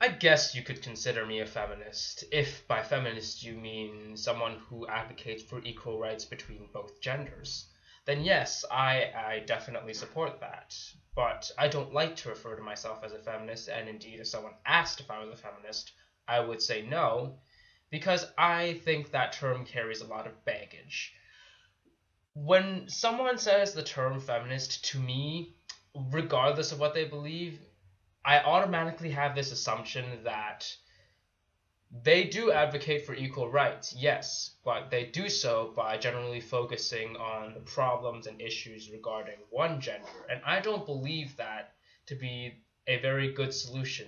I guess you could consider me a feminist, if by feminist you mean someone who advocates for equal rights between both genders. Then yes, I definitely support that. But I don't like to refer to myself as a feminist, and indeed if someone asked if I was a feminist, I would say no, because I think that term carries a lot of baggage. When someone says the term feminist, to me, regardless of what they believe, I automatically have this assumption that they do advocate for equal rights, yes, but they do so by generally focusing on the problems and issues regarding one gender. And I don't believe that to be a very good solution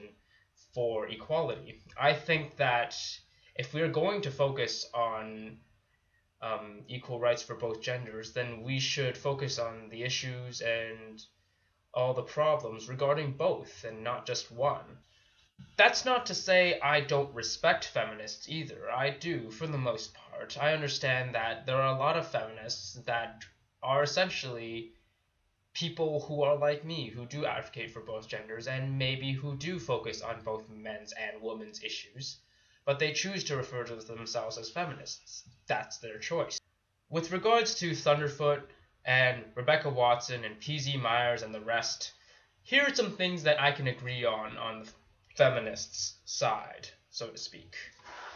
for equality. I think that if we're going to focus on equal rights for both genders, then we should focus on the issues and all the problems regarding both and not just one. That's not to say I don't respect feminists either. I do, for the most part. I understand that there are a lot of feminists that are essentially people who are like me, who do advocate for both genders, and maybe who do focus on both men's and women's issues, but they choose to refer to themselves as feminists. That's their choice. With regards to Thunderfoot and Rebecca Watson and PZ Myers and the rest, here are some things that I can agree on the feminists' side, so to speak.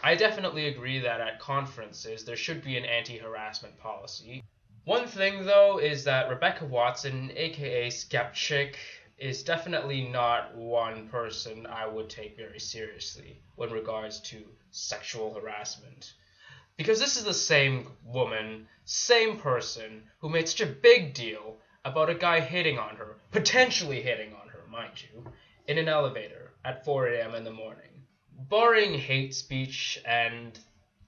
I definitely agree that at conferences there should be an anti-harassment policy. One thing, though, is that Rebecca Watson, aka Skepchick, is definitely not one person I would take very seriously when regards to sexual harassment. Because this is the same woman, same person, who made such a big deal about a guy hitting on her, potentially hitting on her, mind you, in an elevator at 4 a.m. in the morning. Barring hate speech and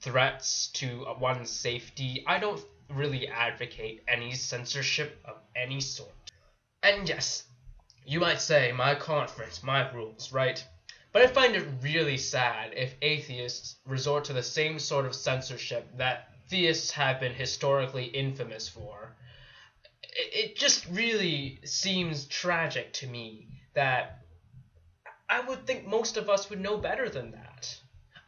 threats to one's safety, I don't really advocate any censorship of any sort. And yes, you might say, my conference, my rules, right? But I find it really sad if atheists resort to the same sort of censorship that theists have been historically infamous for. It just really seems tragic to me that I would think most of us would know better than that.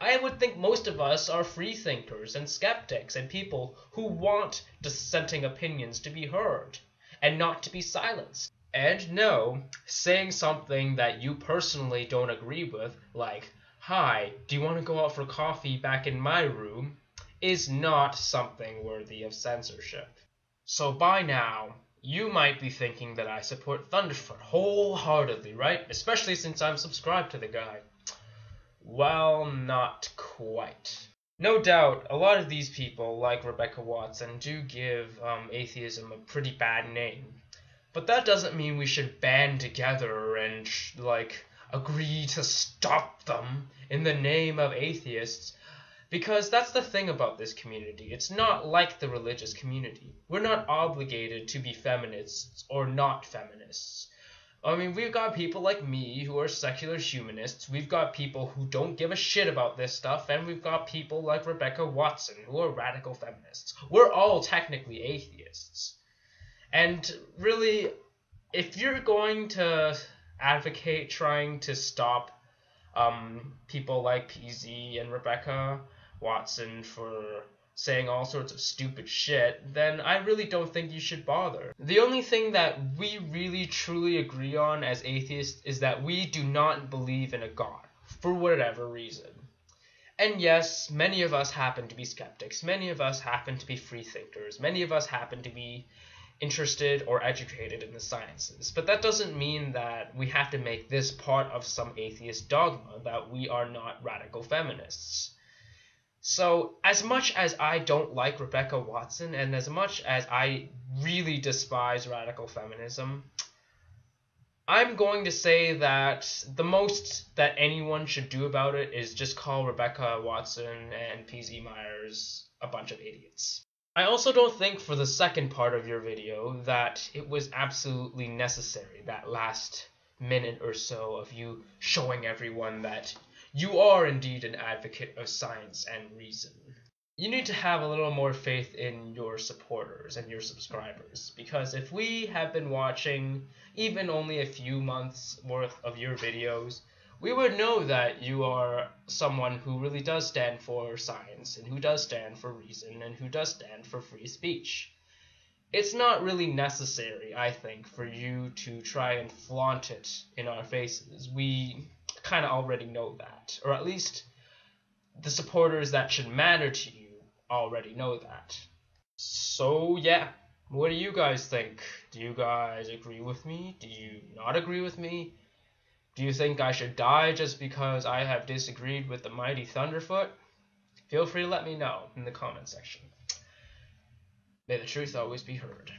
I would think most of us are free thinkers and skeptics and people who want dissenting opinions to be heard and not to be silenced. And no, saying something that you personally don't agree with, like, "Hi, do you want to go out for coffee back in my room?" is not something worthy of censorship. So by now, you might be thinking that I support Thunderfoot wholeheartedly, right? Especially since I'm subscribed to the guy. Well, not quite. No doubt, a lot of these people, like Rebecca Watson, do give atheism a pretty bad name. But that doesn't mean we should band together and, agree to stop them in the name of atheists. Because that's the thing about this community. It's not like the religious community. We're not obligated to be feminists or not feminists. I mean, we've got people like me who are secular humanists, we've got people who don't give a shit about this stuff, and we've got people like Rebecca Watson who are radical feminists. We're all technically atheists. And really, if you're going to advocate trying to stop people like PZ and Rebecca Watson for saying all sorts of stupid shit, then I really don't think you should bother. The only thing that we really truly agree on as atheists is that we do not believe in a god, for whatever reason. And yes, many of us happen to be skeptics, many of us happen to be free thinkers, many of us happen to be interested or educated in the sciences, but that doesn't mean that we have to make this part of some atheist dogma that we are not radical feminists. So, as much as I don't like Rebecca Watson, and as much as I really despise radical feminism, I'm going to say that the most that anyone should do about it is just call Rebecca Watson and PZ Myers a bunch of idiots. I also don't think for the second part of your video that it was absolutely necessary, that last minute or so of you showing everyone that you are indeed an advocate of science and reason. You need to have a little more faith in your supporters and your subscribers, because if we have been watching even only a few months worth of your videos, we would know that you are someone who really does stand for science, and who does stand for reason, and who does stand for free speech. It's not really necessary, I think, for you to try and flaunt it in our faces. We kind of already know that, or at least the supporters that should matter to you already know that. So yeah, what do you guys think? Do you guys agree with me? Do you not agree with me? Do you think I should die just because I have disagreed with the mighty Thunderfoot? Feel free to let me know in the comment section. May the truth always be heard.